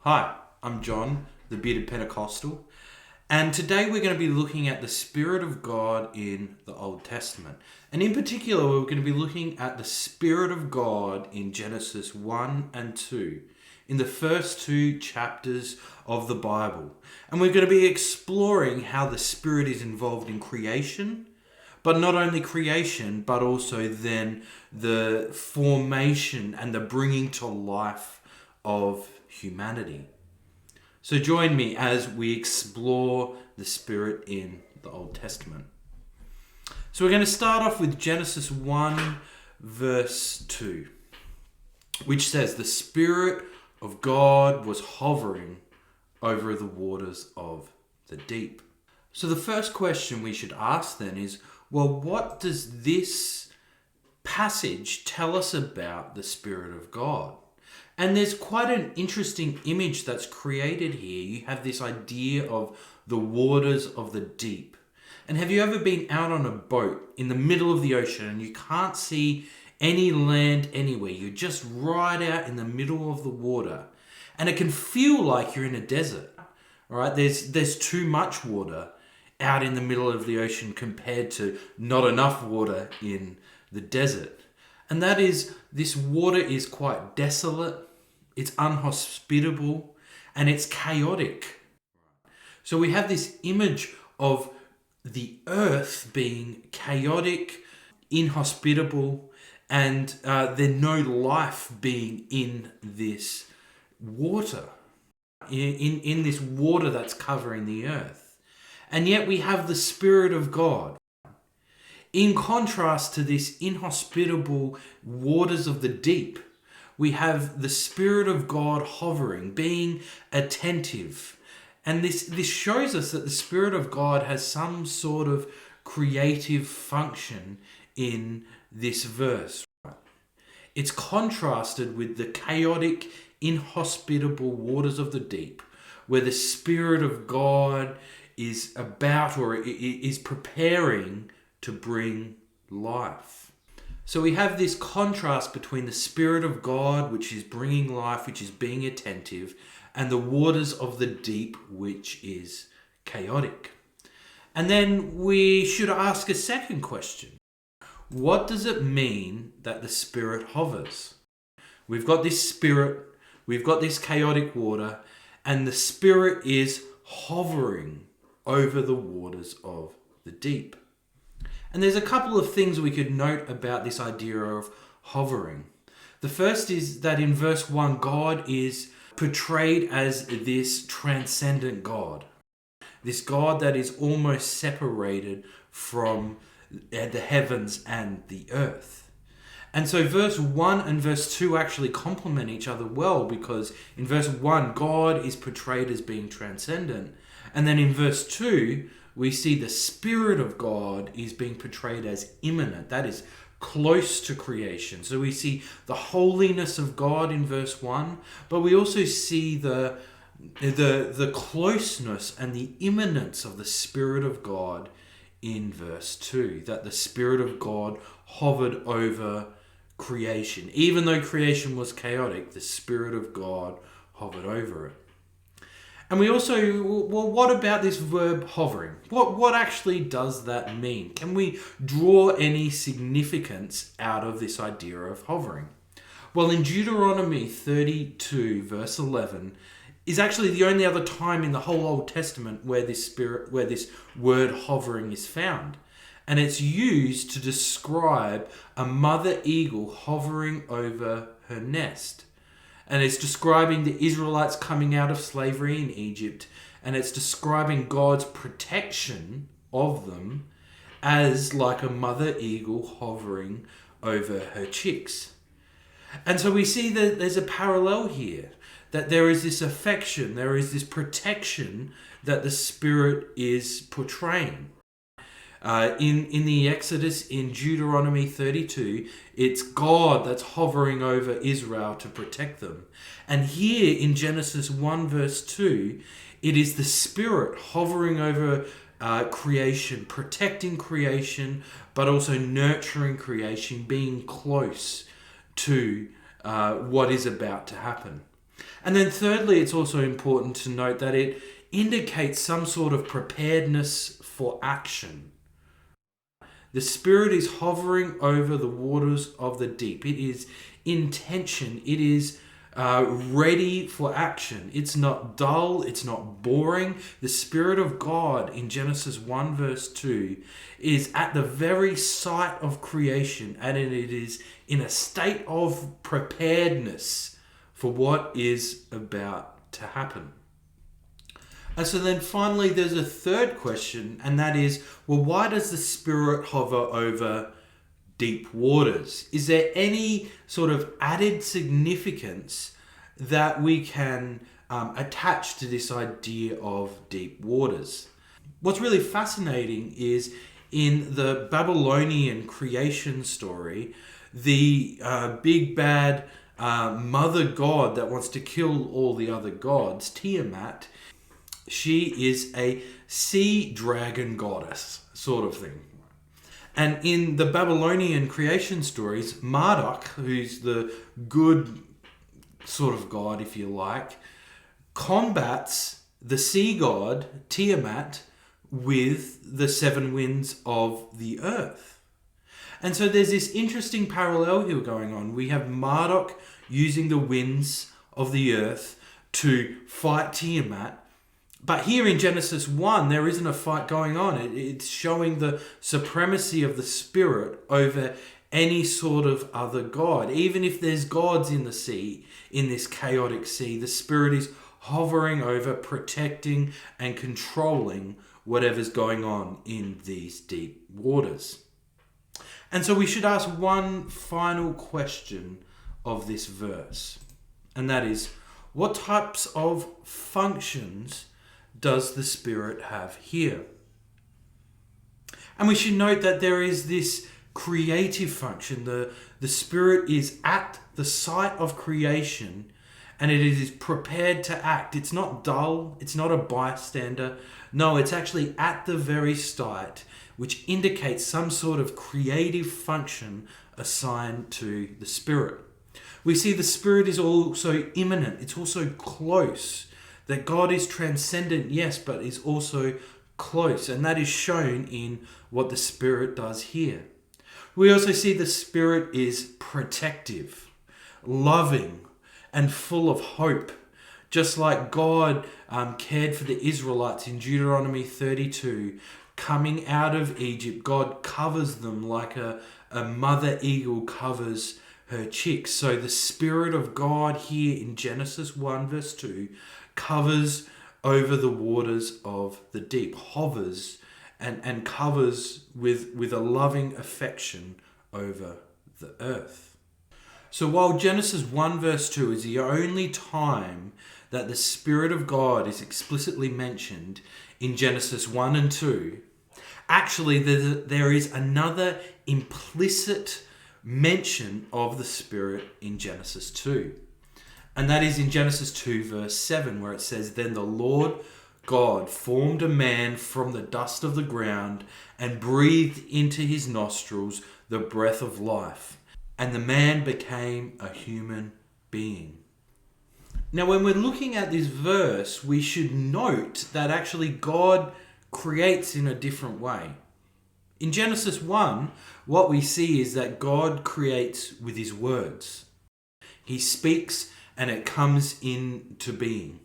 Hi, I'm John, the Bearded Pentecostal, and today we're going to be looking at the Spirit of God in the Old Testament. And in particular, we're going to be looking at the Spirit of God in Genesis 1 and 2, in the first two chapters of the Bible. And we're going to be exploring how the Spirit is involved in creation, but not only creation, but also then the formation and the bringing to life of humanity. So join me as we explore the Spirit in the Old Testament. So we're going to start off with Genesis 1 verse 2, which says, "The Spirit of God was hovering over the waters of the deep." So the first question we should ask then is, well, what does this passage tell us about the Spirit of God? And there's quite an interesting image that's created here. You have this idea of the waters of the deep. And have you ever been out on a boat in the middle of the ocean and you can't see any land anywhere? You're just right out in the middle of the water. And it can feel like you're in a desert. All right, there's too much water out in the middle of the ocean compared to not enough water in the desert. And that is, this water is quite desolate, it's unhospitable, and it's chaotic. So we have this image of the earth being chaotic, inhospitable, and there's no life being in this water, in this water that's covering the earth. And yet we have the Spirit of God. In contrast to this inhospitable waters of the deep, we have the Spirit of God hovering, being attentive. And this shows us that the Spirit of God has some sort of creative function in this verse. It's contrasted with the chaotic, inhospitable waters of the deep, where the Spirit of God is about or is preparing to bring life. So we have this contrast between the Spirit of God, which is bringing life, which is being attentive, and the waters of the deep, which is chaotic. And then we should ask a second question. What does it mean that the Spirit hovers? We've got this Spirit, we've got this chaotic water, and the Spirit is hovering over the waters of the deep. And there's a couple of things we could note about this idea of hovering. The first is that in verse 1, God is portrayed as this transcendent God. This God that is almost separated from the heavens and the earth. And so verse 1 and verse 2 actually complement each other well, because in verse 1, God is portrayed as being transcendent. And then in verse 2, we see the Spirit of God is being portrayed as immanent. That is close to creation. So we see the holiness of God in verse 1, but we also see the closeness and the immanence of the Spirit of God in verse 2. That the Spirit of God hovered over creation. Even though creation was chaotic, the Spirit of God hovered over it. And we also, well, what about this verb hovering? What actually does that mean? Can we draw any significance out of this idea of hovering? Well, in Deuteronomy 32, verse 11, is actually the only other time in the whole Old Testament where this word hovering is found. And it's used to describe a mother eagle hovering over her nest. And it's describing the Israelites coming out of slavery in Egypt. And it's describing God's protection of them as like a mother eagle hovering over her chicks. And so we see that there's a parallel here. That there is this affection, there is this protection that the Spirit is portraying. In the Exodus, in Deuteronomy 32, it's God that's hovering over Israel to protect them. And here in Genesis 1 verse 2, it is the Spirit hovering over creation, protecting creation, but also nurturing creation, being close to what is about to happen. And then thirdly, it's also important to note that it indicates some sort of preparedness for action. The Spirit is hovering over the waters of the deep. It is in tension. It is ready for action. It's not dull. It's not boring. The Spirit of God in Genesis 1 verse 2 is at the very site of creation, and it is in a state of preparedness for what is about to happen. And so then finally, there's a third question, and that is, well, why does the Spirit hover over deep waters? Is there any sort of added significance that we can attach to this idea of deep waters? What's really fascinating is in the Babylonian creation story, the big bad mother god that wants to kill all the other gods, Tiamat, she is a sea dragon goddess, sort of thing. And in the Babylonian creation stories, Marduk, who's the good sort of god, if you like, combats the sea god, Tiamat, with the seven winds of the earth. And so there's this interesting parallel here going on. We have Marduk using the winds of the earth to fight Tiamat. But here in Genesis 1, there isn't a fight going on. It's showing the supremacy of the Spirit over any sort of other god. Even if there's gods in the sea, in this chaotic sea, the Spirit is hovering over, protecting and controlling whatever's going on in these deep waters. And so we should ask one final question of this verse. And that is, what types of functions does the Spirit have here? And we should note that there is this creative function. The Spirit is at the site of creation, and it is prepared to act. It's not dull. It's not a bystander. No, it's actually at the very site, which indicates some sort of creative function assigned to the Spirit. We see the Spirit is also immanent. It's also close. That God is transcendent, yes, but is also close. And that is shown in what the Spirit does here. We also see the Spirit is protective, loving, and full of hope. Just like God cared for the Israelites in Deuteronomy 32, coming out of Egypt, God covers them like a mother eagle covers her chicks. So the Spirit of God here in Genesis 1 verse 2 covers over the waters of the deep, hovers and covers with a loving affection over the earth. So while Genesis 1 verse 2 is the only time that the Spirit of God is explicitly mentioned in Genesis 1 and 2, actually there is another implicit mention of the Spirit in Genesis 2. And that is in Genesis 2 verse 7, where it says, "Then the Lord God formed a man from the dust of the ground and breathed into his nostrils the breath of life. And the man became a human being." Now, when we're looking at this verse, we should note that actually God creates in a different way. In Genesis 1, what we see is that God creates with his words. He speaks and it comes into being.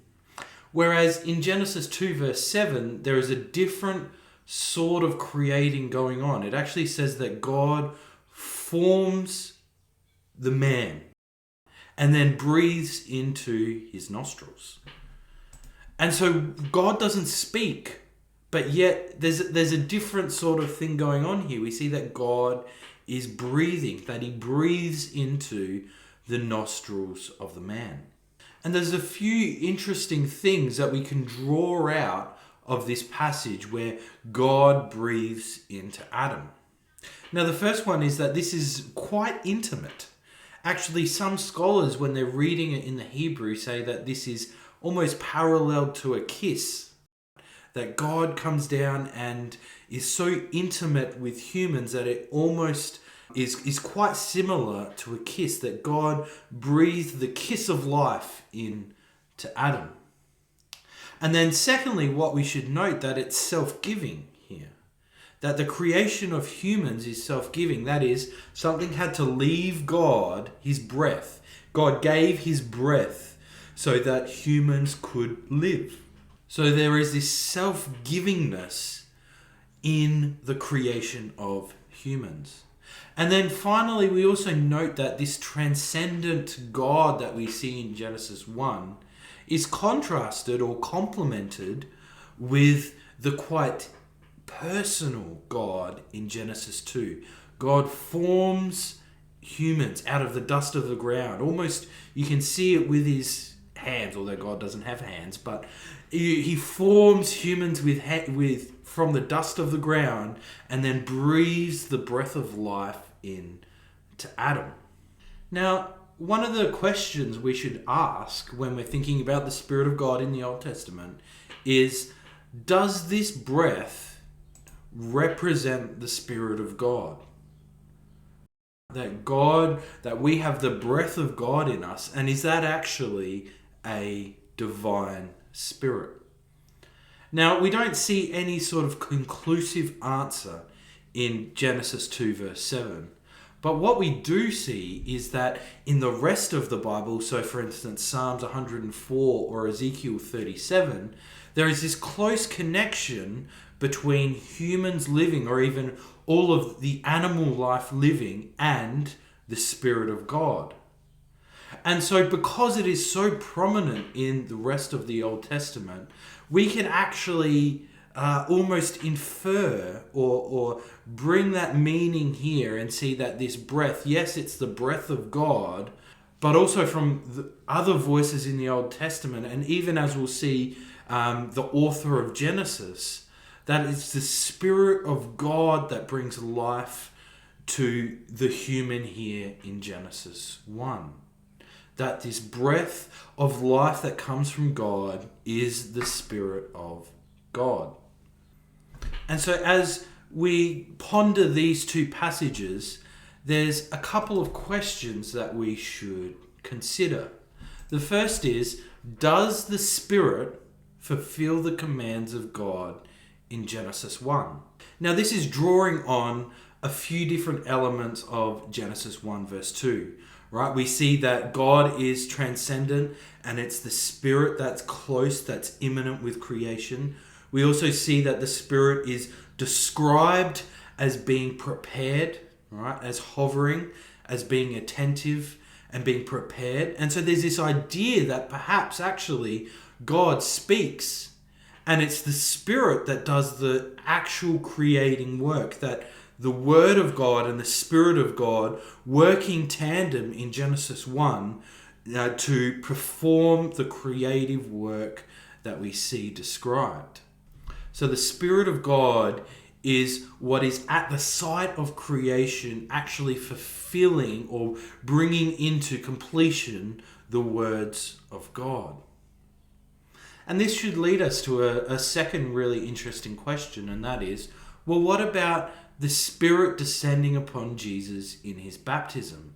Whereas in Genesis 2 verse 7, there is a different sort of creating going on. It actually says that God forms the man and then breathes into his nostrils. And so God doesn't speak, but yet there's a different sort of thing going on here. We see that God is breathing, that he breathes into the nostrils of the man. And there's a few interesting things that we can draw out of this passage where God breathes into Adam. Now, the first one is that this is quite intimate. Actually, some scholars, when they're reading it in the Hebrew, say that this is almost parallel to a kiss. That God comes down and is so intimate with humans that it almost is quite similar to a kiss, that God breathed the kiss of life into Adam. And then secondly, what we should note, that it's self-giving here. That the creation of humans is self-giving. That is, something had to leave God, his breath. God gave his breath so that humans could live. So there is this self-givingness in the creation of humans. And then finally, we also note that this transcendent God that we see in Genesis 1 is contrasted or complemented with the quite personal God in Genesis 2. God forms humans out of the dust of the ground. Almost, you can see it with his hands, although God doesn't have hands, but he forms humans with from the dust of the ground and then breathes the breath of life into Adam. Now, one of the questions we should ask when we're thinking about the Spirit of God in the Old Testament is, does this breath represent the Spirit of God? That we have the breath of God in us, and is that actually a divine spirit? Now, we don't see any sort of conclusive answer in Genesis 2 verse 7. But what we do see is that in the rest of the Bible, so for instance Psalms 104 or Ezekiel 37, there is this close connection between humans living, or even all of the animal life living, and the Spirit of God. And so because it is so prominent in the rest of the Old Testament, we can actually almost infer or bring that meaning here and see that this breath, yes, it's the breath of God, but also from the other voices in the Old Testament, and even as we'll see the author of Genesis, that it's the Spirit of God that brings life to the human here in Genesis 1. That this breath of life that comes from God is the Spirit of God. And so as we ponder these two passages, there's a couple of questions that we should consider. The first is, does the Spirit fulfill the commands of God in Genesis 1? Now, this is drawing on a few different elements of Genesis 1 verse 2. Right? We see that God is transcendent, and it's the Spirit that's close, that's immanent with creation. We also see that the Spirit is described as being prepared, right? As hovering, as being attentive and being prepared. And so there's this idea that perhaps actually God speaks, and it's the Spirit that does the actual creating work, that the Word of God and the Spirit of God working tandem in Genesis 1 to perform the creative work that we see described. So the Spirit of God is what is at the site of creation, actually fulfilling or bringing into completion the words of God. And this should lead us to a second really interesting question, and that is, well, what about the Spirit descending upon Jesus in his baptism?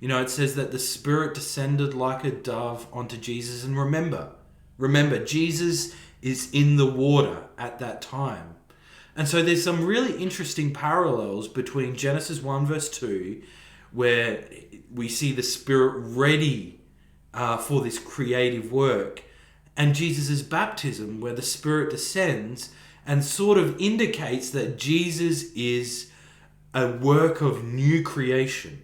You know, it says that the Spirit descended like a dove onto Jesus. And remember, Jesus is in the water at that time. And so there's some really interesting parallels between Genesis 1 verse 2, where we see the Spirit ready for this creative work, and Jesus' baptism, where the Spirit descends and sort of indicates that Jesus is a work of new creation.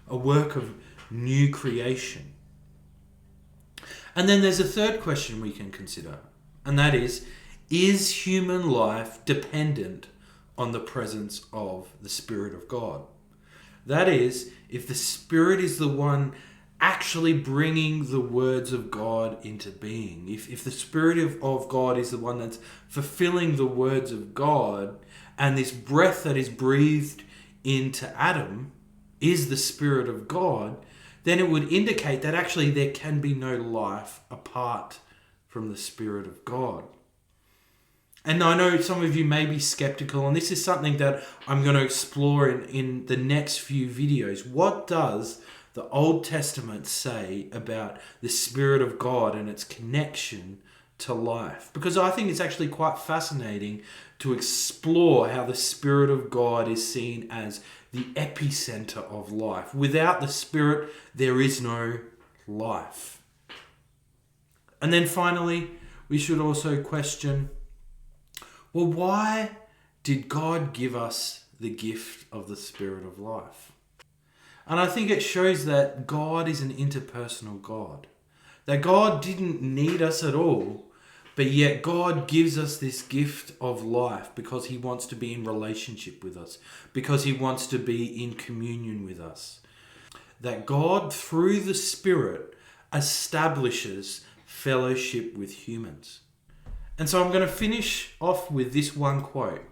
A work of new creation. And then there's a third question we can consider, and that is human life dependent on the presence of the Spirit of God? That is, if the Spirit is the one actually bringing the words of God into being, if the Spirit of God is the one that's fulfilling the words of God, and this breath that is breathed into Adam is the Spirit of God, then it would indicate that actually there can be no life apart from the Spirit of God. And I know some of you may be skeptical, and this is something that I'm going to explore in the next few videos. What does the Old Testament say about the Spirit of God and its connection to life? Because I think it's actually quite fascinating to explore how the Spirit of God is seen as the epicenter of life. Without the Spirit, there is no life. And then finally, we should also question, well, why did God give us the gift of the Spirit of life? And I think it shows that God is an interpersonal God. That God didn't need us at all, but yet God gives us this gift of life because he wants to be in relationship with us, because he wants to be in communion with us. That God, through the Spirit, establishes fellowship with humans. And so I'm going to finish off with this one quote.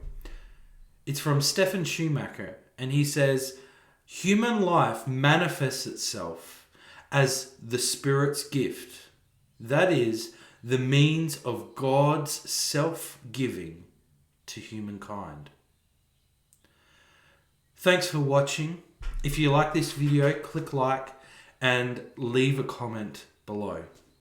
It's from Stephen Schumacher, and he says, "Human life manifests itself as the Spirit's gift. That is, the means of God's self-giving to humankind." Thanks for watching. If you like this video, click like and leave a comment below.